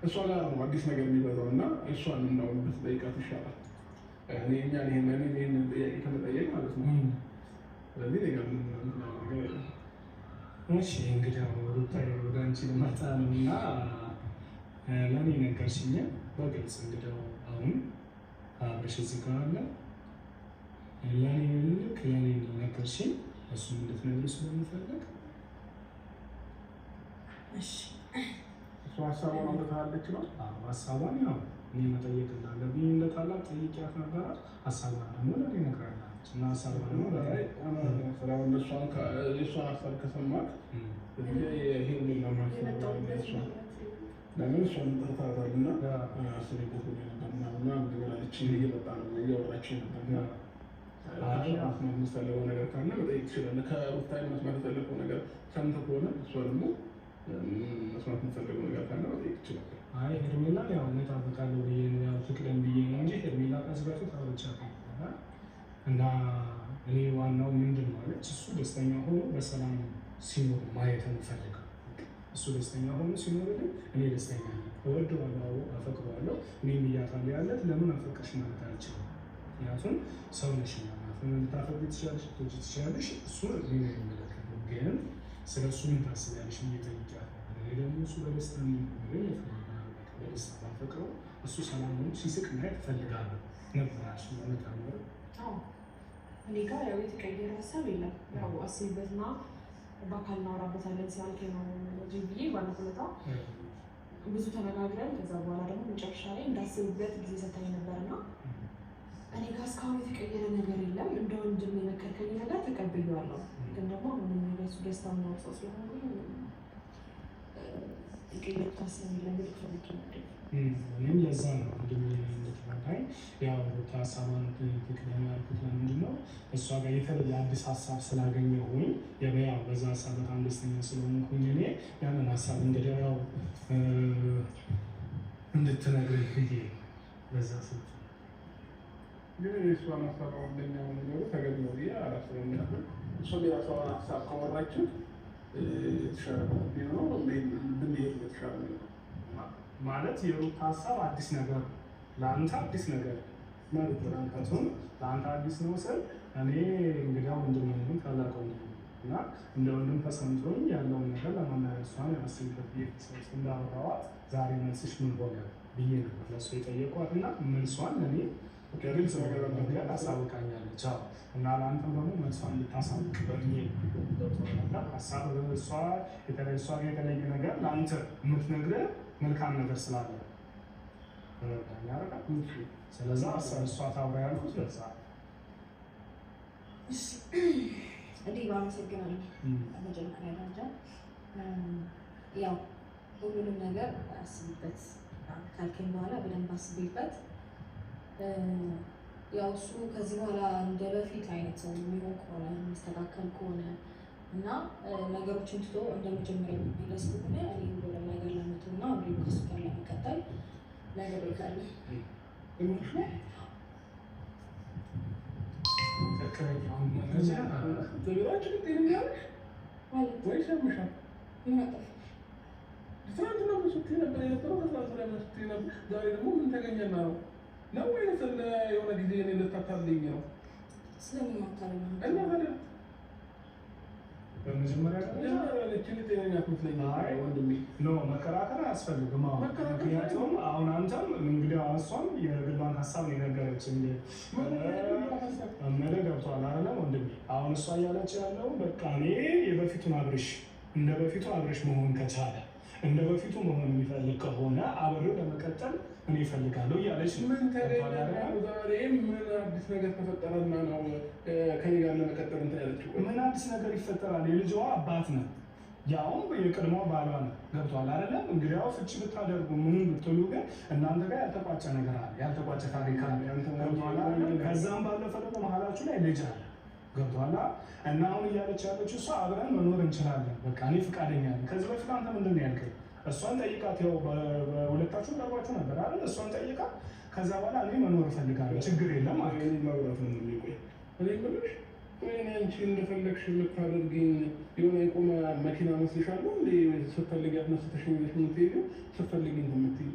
እሷ ጋር ነው አዲስ ነገር የሚበዛው እና እሷን ነው ብትጠይቃት ይሻላል። እኔ ይሄን ጥያቄ ከመጠየቅ ማለት ነው። ስለዚህ ነገር እሺ እንግዲህ ሩታዬ ወደ አንቺ ልመጣ ነው እና ለእኔ ነገርሽኝ በግልጽ እንግዲህ አሁን አብረሽ እዚህ ጋር አለ ለእኔ ልክ ለእኔ ነገርሽኝ እሱም እንድትነግሪው ስለምፈልግ እሺ እሱ ሀሳቧን አውርታለች ነው? አዎ ሀሳቧን ያው እኔ መጠየቅ እንዳለብኝ እንደ ታላቅ ጠይቂያት ነበረ። ሀሳቧን ደግሞ ለእኔ ነግራኛለች እና ሀሳቧን ደግሞ ስለሆነ የእሷን ሀሳብ ከሰማት ይሄን ለምን እሷን ጠርታታል እና አስቤበት ነበርና ነገራች እየመጣ ነው እያወራች ነበር። የምትፈልገው ነገር ካለ መጠየቅ ትችላለህ። ከሩታ መስማት የፈለገው ነገር ሰምተህ ከሆነ እሷ ደግሞ መስማት የምትፈልገው ነገር ካለ መጠየቅ ትችላለህ። አይ ሄርሜላ ያው እኔ እጠብቃለሁ ብዬ ነው ያው ትቅደም ብዬ ነው እንጂ ሄርሜላ ቀስ በፊት አውርቻት ነበረ እና እኔ ዋናው ምንድን ነው አለች እሱ ደስተኛ ሆኖ በሰላም ሲኖር ማየት እንፈልጋለን። እሱ ደስተኛ ሆኖ ሲኖርልኝ እኔ ደስተኛ ነኝ። እወደዋለሁ፣ አፈቅረዋለሁ። እኔም እያታለሁ ያለት ለምን አፈቅርሽ ማለት አልችልም። ምክንያቱም ሰው ነሽ ልታፈቅሪ ትችላለሽ፣ ልትወጂ ትችላለሽ። እሱ እኔ ነው የሚመለከተው። ግን ስለ እሱ ምን ታስቢያለሽ ብዬ ጠይቄያት ነበር። እኔ ደግሞ እሱ በደስታ የሚኖረኝ ይፈልጋል። በደስታ ባፈቅረው እሱ ሰላም ሆኖ ሲስቅ ማየት እፈልጋለሁ ነበር እሱ ለመጣመር። እኔ ጋር ያው የተቀየረ ሀሳብ የለም። ያው አስቢበትና በአካል እናወራበታለን ስላልከኝ ነው እንጂ ብዬ ባለፈው ዕለት ብዙ ተነጋግረን ከዛ በኋላ ደግሞ መጨረሻ ላይ እንዳስብበት ጊዜ ሰታኝ ነበርና እኔ ጋር እስካሁን የተቀየረ ነገር የለም። እንደ ወንድም የመከርከኝ ነገር ተቀብያለሁ። ግን ደግሞ ምንም ነገር እሱ ደስታ የማውጣው ስለሆነ ይቀየር ታስብ ለምን ፈልጌ ነበር። እኔም ለዛ ነው እንድትመጣኝ ያው ሀሳቧን ትክክለኛ ያልኩት ለምንድን ነው እሷ ጋር የተለየ አዲስ ሀሳብ ስላገኘሁኝ ያው በዛ ሀሳብ በጣም ደስተኛ ስለሆንኩኝ እኔ ያንን ሀሳብ እንግዲህ ያው እንድትነግረኝ ብዬ በዛ ስልት ግን የእሷን ሀሳብ አንደኛ ነገሩ ተገቢ ነው ብዬ አላስብም። እሷ የራሷን ሀሳብ ካወራችን የተሻለ ነው ብንሄድ የተሻለ ነው ማለት የሩታ ሀሳብ አዲስ ነገር ለአንተ አዲስ ነገር ማለት ነው። ለአንተ አዲስ ነው ስል እኔ እንግዲህ ወንድም ነኝ ታላቅ ወንድም እና እንደ ወንድም ተሰምቶኝ ያለውን ነገር ለማናገር እሷን ያስብበት ቤተሰብ እንዳወራኋት ዛሬ መልስሽ ምን ሆነ ብዬ ነበር ለእሱ የጠየኳት እና መልሷን ለእኔ ግልጽ ነገር አሳውቃኛለች። እና ለአንተም ደግሞ መልሷን እንድታሳውቅ በብዬ ሀሳብ እሷ የተለየ ነገር ለአንተ የምትነግረህ መልካም ነገር ስላለ ስለዛ እሷ ታውራ ያልኩት ለዛ እንዲህ ባመሰግናለሁ። መጀመሪያ ደረጃ ያው ሁሉንም ነገር አስብበት ካልከኝ በኋላ በደንብ አስቤበት ያው እሱ ከዚህ በኋላ እንደ በፊት አይነት ሰው የሚሆን ከሆነ የሚስተካከል ከሆነ እና ነገሮችን ትቶ እንደ መጀመሪያ የሚመለስ ከሆነ እኔ ሁሉ ነገር ለመተው እና አብሬ ከሱ ጋር ለመቀጠል ነገር ይካለ ዛሬ ደግሞ ምን ተገኘና ነው ነው ወይስ የሆነ ጊዜ እኔ ልታታልኝ ነው? ስለምን ማታለኝ ነው? እና ታዲያ በመጀመሪያ መከራከር አያስፈልግም። ምክንያቱም አሁን አንተም እንግዲህ እሷም የግሏን ሀሳብ የነገረች መለ ገብቷል አለ ወንድሜ። አሁን እሷ እያለች ያለው በቃ እኔ የበፊቱን አብርሽ እንደ በፊቱ አብርሽ መሆን ከቻለ እንደ በፊቱ መሆን የሚፈልግ ከሆነ አብሬው ለመቀጠል እኔ እፈልጋለሁ እያለች ምን ተገኘ ዛሬ? ምን አዲስ ነገር ተፈጠረና ነው ከኔ ጋር ለመቀጠል እንትን ያለችው? ምን አዲስ ነገር ይፈጠራል? የልጅዋ አባት ነው፣ ያውም የቀድሞ ባሏ ነው። ገብቷል አይደለም? እንግዲህ ያው ፍቺ ብታደርጉ ምን ብትሉ ግን እናንተ ጋር ያልተቋጨ ነገር አለ፣ ያልተቋጨ ታሪክ አለ። ከዛም ባለፈ ደግሞ መሀላችሁ ላይ ልጅ አለ። ገብቷላ? እና አሁን እያለች ያለችው እሷ አብረን መኖር እንችላለን፣ በቃ እኔ ፈቃደኛ ነኝ። ከዚህ በፊት አንተ ምንድን ነው ያልከኝ? እሷን ጠይቃት፣ ያው በሁለታችሁ ቀርባችሁ ነበር አይደል? እሷን ጠይቃት። ከዛ በኋላ እኔ መኖር እፈልጋለሁ ችግር የለም ማለት ነው። ማብራት ነው የሚቆይ እኔ ምንሽ እኔ አንቺ እንደፈለግሽ ልታደርጊኝ የሆነ የቆመ መኪና መስልሻለሁ እንዴ? ስትፈልጊ አትነስተሽኝ የምትሄጂው ስትፈልጊ እንትን የምትይው